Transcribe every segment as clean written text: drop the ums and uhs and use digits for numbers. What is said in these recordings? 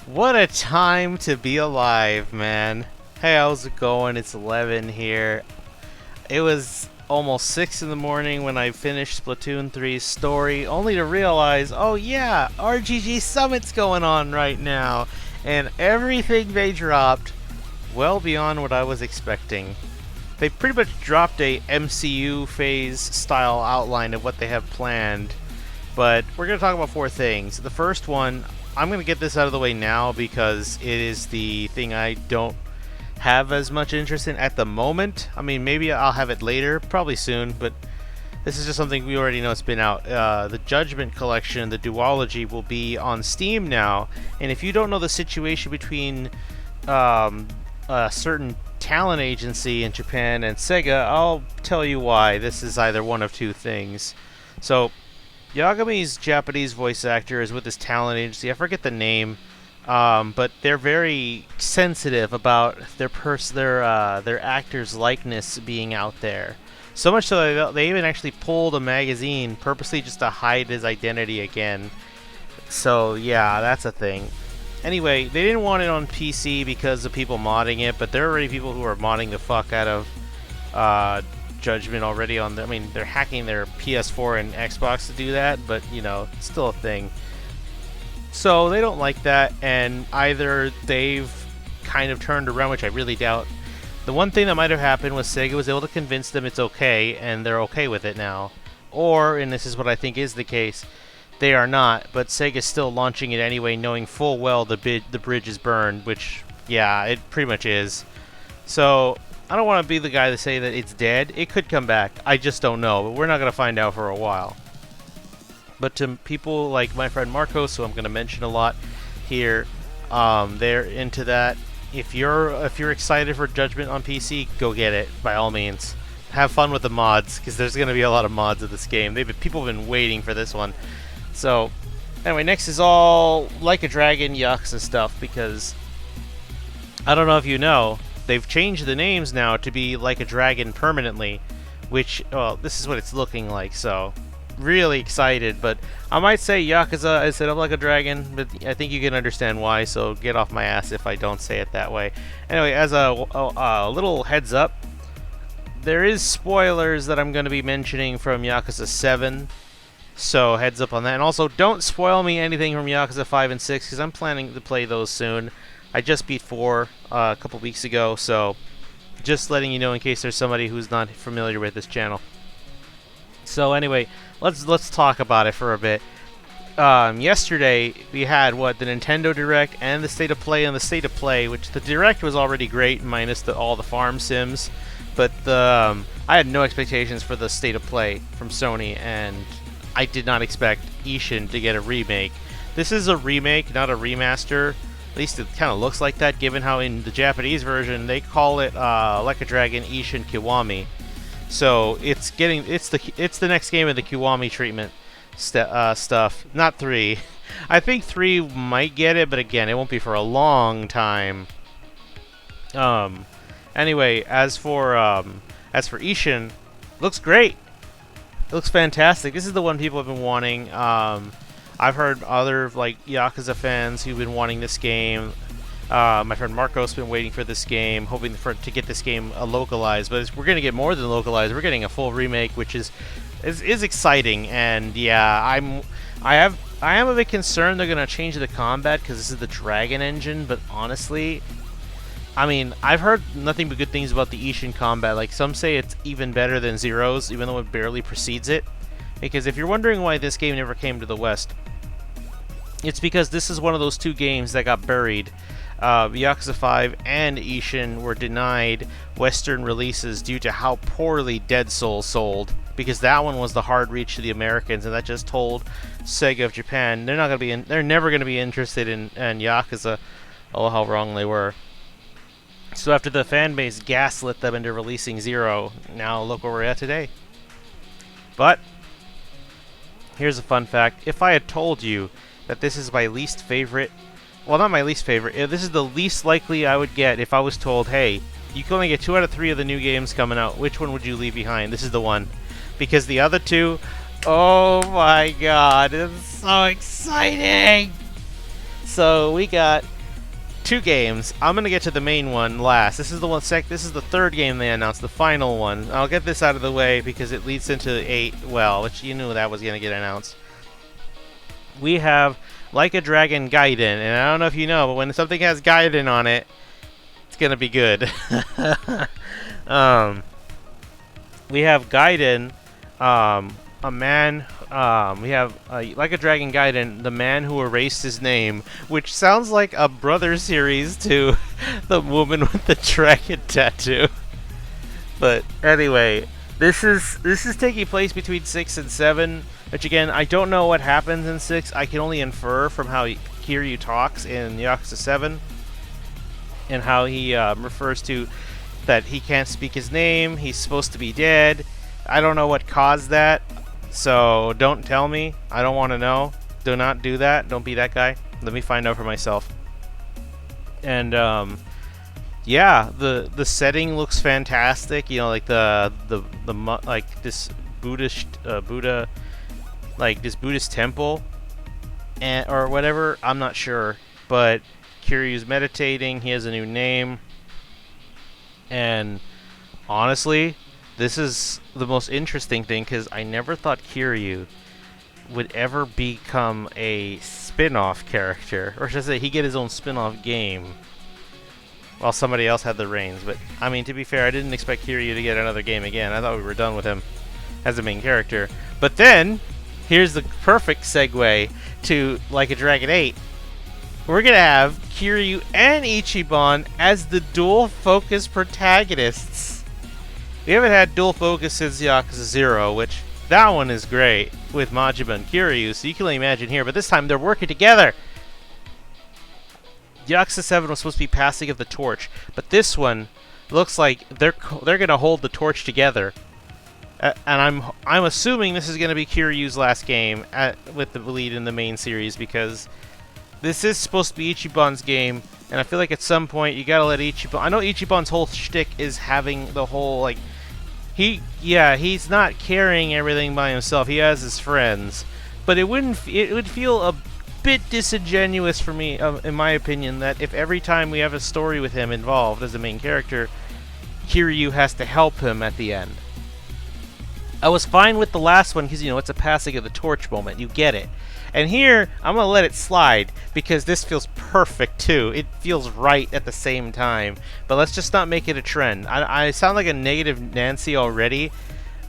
What a time to be alive, man. Hey, how's it going? It's 11 here. It was almost 6 in the morning when I finished Splatoon 3's story, only to realize, oh yeah, RGG Summit's going on right now. And everything they dropped, well beyond what I was expecting. They pretty much dropped a MCU phase style outline of what they have planned. But we're going to talk about four things. The first one, I'm going to get this out of the way now because it is the thing I don't have as much interest in at the moment. I mean, maybe I'll have it later, probably soon, but this is just something we already know it's been out. The Judgment Collection, the duology, will be on Steam now, and if you don't know the situation between a certain talent agency in Japan and Sega, I'll tell you why. This is either one of two things. So, Yagami's Japanese voice actor is with this talent agency. I forget the name, but they're very sensitive about their actor's likeness being out there. So much so that they even actually pulled a magazine purposely just to hide his identity again. So yeah, that's a thing. Anyway, they didn't want it on PC because of people modding it, but there are already people who are modding the fuck out of Judgment already on I mean, they're hacking their PS4 and Xbox to do that, but you know, it's still a thing. So they don't like that, and either they've kind of turned around, which I really doubt. The one thing that might have happened was Sega was able to convince them it's okay, and they're okay with it now. Or, and this is what I think is the case, they are not, but Sega's still launching it anyway, knowing full well the bridge is burned, which, yeah, it pretty much is. So, I don't want to be the guy to say that it's dead. It could come back. I just don't know, but we're not going to find out for a while. But to people like my friend Marcos, who I'm going to mention a lot here, they're into that. If you're excited for Judgment on PC, go get it by all means. Have fun with the mods, because there's going to be a lot of mods of this game. People have been waiting for this one. So, anyway, next is all Like a Dragon Yakuza stuff, because I don't know if you know, they've changed the names now to be Like a Dragon permanently, which, well, this is what it's looking like, so really excited. But I might say Yakuza instead of Like a Dragon, but I think you can understand why, so get off my ass if I don't say it that way. Anyway, as a little heads up, there is spoilers that I'm going to be mentioning from Yakuza 7, so heads up on that. And also, don't spoil me anything from Yakuza 5 and 6, because I'm planning to play those soon. I just beat 4 a couple weeks ago, so just letting you know in case there's somebody who's not familiar with this channel. So anyway, let's talk about it for a bit. Yesterday we had the Nintendo Direct and the State of Play, and the State of Play, which the Direct was already great minus all the farm sims, but I had no expectations for the State of Play from Sony, and I did not expect Ishin to get a remake. This is a remake, not a remaster. At least it kind of looks like that, given how in the Japanese version they call it Like a Dragon Ishin Kiwami. So it's the next game of the Kiwami treatment stuff, not 3. I think 3 might get it, but again, it won't be for a long time. Anyway, as for Ishin, looks great. It looks fantastic. This is the one people have been wanting. I've heard other like Yakuza fans who've been wanting this game. My friend Marco's been waiting for this game, hoping to get this game localized. But we're going to get more than localized. We're getting a full remake, which is exciting. And yeah, I am a bit concerned they're going to change the combat because this is the Dragon engine. But honestly, I mean, I've heard nothing but good things about the Ishin combat. Like, some say it's even better than Zero's, even though it barely precedes it. Because if you're wondering why this game never came to the West, it's because this is one of those two games that got buried. Yakuza 5 and Ishin were denied Western releases due to how poorly Dead Souls sold. Because that one was the hard reach to the Americans, and that just told Sega of Japan they're never gonna be interested in Yakuza. Oh, how wrong they were. So after the fan base gaslit them into releasing Zero, now look where we're at today. But here's a fun fact. If I had told you that this is my least favorite, well, not my least favorite, this is the least likely I would get if I was told, hey, you can only get 2 out of 3 of the new games coming out, which one would you leave behind? This is the one. Because the other two, oh my god, it's so exciting! So we got 2 games. I'm gonna get to the main one last. This is the one. This is the 3rd game they announced, the final one. I'll get this out of the way because it leads into 8. Well, which you knew that was gonna get announced. We have Like a Dragon Gaiden, and I don't know if you know, but when something has Gaiden on it, it's gonna be good. We have Gaiden, a man. We have Like a Dragon Gaiden, the man who erased his name, which sounds like a brother series to the woman with the dragon tattoo. But anyway, this is taking place between 6 and 7, which again, I don't know what happens in 6. I can only infer from how Kiryu talks in Yakuza 7 and how he refers to that he can't speak his name, he's supposed to be dead. I don't know what caused that, so don't tell me. I don't want to know. Do not do that. Don't be that guy. Let me find out for myself. And yeah, the setting looks fantastic. You know, like the like this Buddha, like this Buddhist temple, and or whatever. I'm not sure, but Kiryu's meditating. He has a new name, and honestly, this is the most interesting thing because I never thought Kiryu would ever become a spin-off character, or should I say, he get his own spin-off game while somebody else had the reins. But I mean, to be fair, I didn't expect Kiryu to get another game again. I thought we were done with him as the main character. But then, here's the perfect segue to Like a Dragon 8. We're gonna have Kiryu and Ichiban as the dual focus protagonists. We haven't had dual focus since Yakuza 0, which that one is great with Majima and Kiryu, so you can only imagine here. But this time they're working together. Yakuza 7 was supposed to be passing of the torch, but this one looks like they're gonna hold the torch together. And I'm assuming this is gonna be Kiryu's last game with the lead in the main series, because this is supposed to be Ichiban's game, and I feel like at some point you gotta let Ichiban. I know Ichiban's whole shtick is having the whole like he's not carrying everything by himself. He has his friends, but it would feel a bit disingenuous for me, in my opinion, that if every time we have a story with him involved as the main character, Kiryu has to help him at the end. I was fine with the last one because, you know, it's a passing of the torch moment. You get it. And here, I'm going to let it slide because this feels perfect too. It feels right at the same time. But let's just not make it a trend. I sound like a negative Nancy already.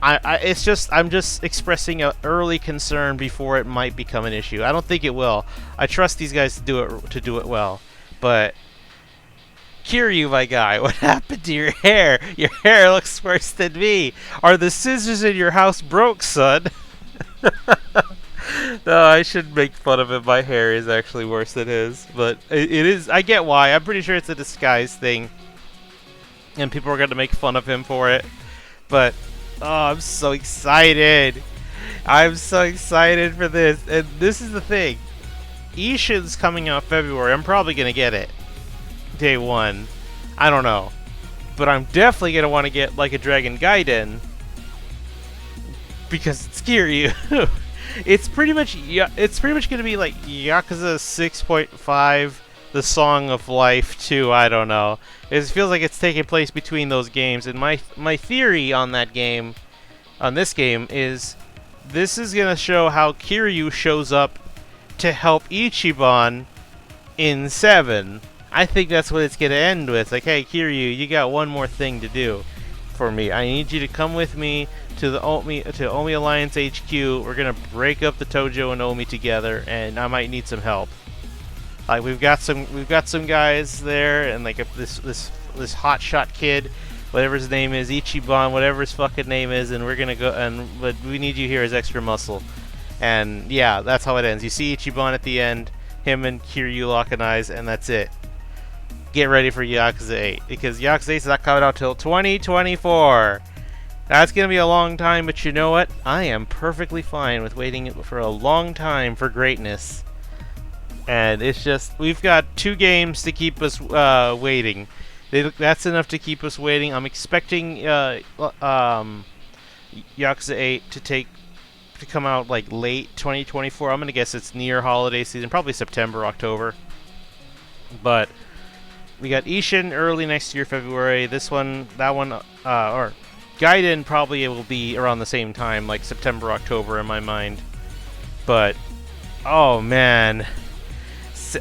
I'm just expressing an early concern before it might become an issue. I don't think it will. I trust these guys to do it well. But Kiryu, my guy, what happened to your hair? Your hair looks worse than me. Are the scissors in your house broke, son? No, I shouldn't make fun of him. My hair is actually worse than his. But it is. I get why. I'm pretty sure it's a disguise thing. And people are going to make fun of him for it. But, oh, I'm so excited. I'm so excited for this. And this is the thing. Ishin's coming out February. I'm probably going to get it. Day 1. I don't know. But I'm definitely going to want to get Like a Dragon Gaiden. Because it's Kiryu. It's pretty much going to be like Yakuza 6.5, The Song of Life 2, I don't know. It feels like it's taking place between those games, and my theory on that game, on this game, is this is going to show how Kiryu shows up to help Ichiban in 7. I think that's what it's going to end with. Like, hey, Kiryu, you got one more thing to do for me. I need you to come with me to the Omi Alliance HQ. We're gonna break up the Tojo and Omi together, and I might need some help. Like we've got some guys there, and like this hotshot kid, whatever his name is, Ichiban, whatever his fucking name is, and we're gonna go but we need you here as extra muscle. And yeah, that's how it ends. You see Ichiban at the end, him and Kiryu locking eyes, and that's it. Get ready for Yakuza 8, because Yakuza 8 is not coming out till 2024. That's going to be a long time, but you know what? I am perfectly fine with waiting for a long time for greatness. And it's just, we've got 2 games to keep us waiting. That's enough to keep us waiting. I'm expecting Yakuza 8 to come out like late 2024. I'm going to guess it's near holiday season, probably September, October. But we got Ishin early next year, February. This one, that one, or Gaiden probably will be around the same time, like September, October in my mind. But, oh man.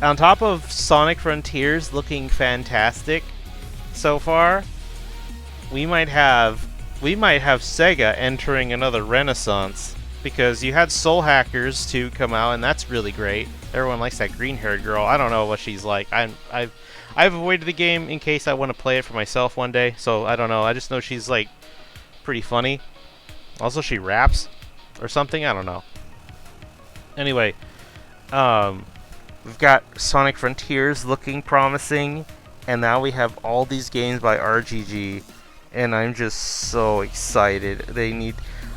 On top of Sonic Frontiers looking fantastic so far, we might have Sega entering another renaissance, because you had Soul Hackers 2 come out, and that's really great. Everyone likes that green-haired girl. I don't know what she's like. I've avoided the game in case I want to play it for myself one day, so I don't know. I just know she's like pretty funny. Also, she raps or something. I don't know. Anyway, we've got Sonic Frontiers looking promising, and now we have all these games by RGG, and I'm just so excited.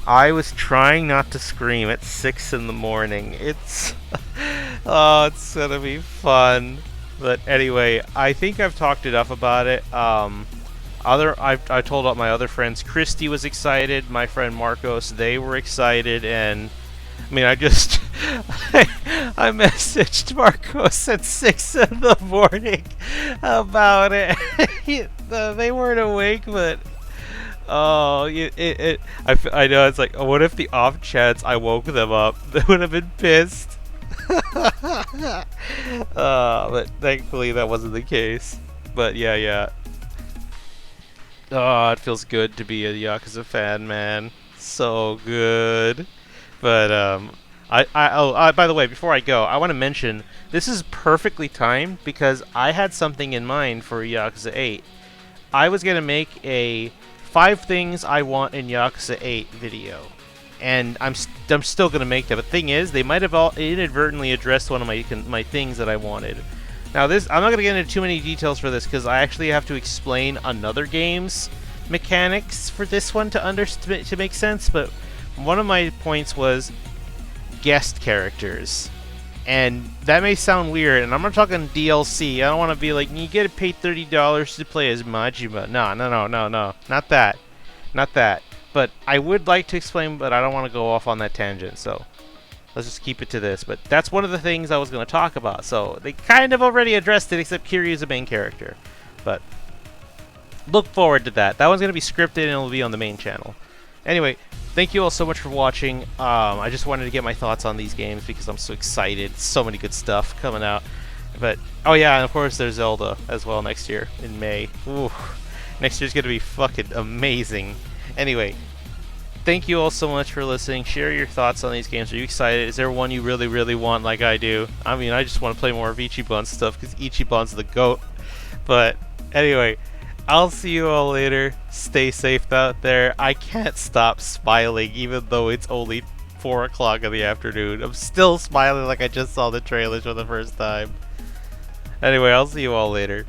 I was trying not to scream at 6 in the morning. It's oh, it's gonna be fun. But anyway, I think I've talked enough about it. I told all my other friends. Christy was excited. My friend Marcos, they were excited, and I mean, I just I messaged Marcos at 6 in the morning about it. They weren't awake, but oh, I know, it's like, what if the off chance I woke them up? They would have been pissed. But thankfully that wasn't the case. But yeah. Oh, it feels good to be a Yakuza fan, man. So good. But by the way, before I go, I want to mention this is perfectly timed because I had something in mind for Yakuza 8. I was gonna make a 5 things I want in Yakuza 8 video, and I'm still gonna make that. But the thing is, they might have all inadvertently addressed one of my things that I wanted. Now this, I'm not gonna get into too many details for this because I actually have to explain another game's mechanics for this one to make sense. But one of my points was guest characters, and that may sound weird. And I'm not talking DLC. I don't want to be like, you get to pay $30 to play as Majima. No, not that. But I would like to explain, but I don't want to go off on that tangent. So let's just keep it to this. But that's one of the things I was going to talk about. So they kind of already addressed it, except Kiryu's the main character. But look forward to that. That one's going to be scripted and it'll be on the main channel. Anyway, thank you all so much for watching. I just wanted to get my thoughts on these games because I'm so excited. So many good stuff coming out. But, oh yeah, and of course there's Zelda as well next year in May. Ooh, next year's going to be fucking amazing. Anyway, thank you all so much for listening. Share your thoughts on these games. Are you excited? Is there one you really, really want like I do? I mean, I just want to play more of Ichiban's stuff because Ichiban's the GOAT. But anyway, I'll see you all later. Stay safe out there. I can't stop smiling even though it's only 4 o'clock in the afternoon. I'm still smiling like I just saw the trailers for the first time. Anyway, I'll see you all later.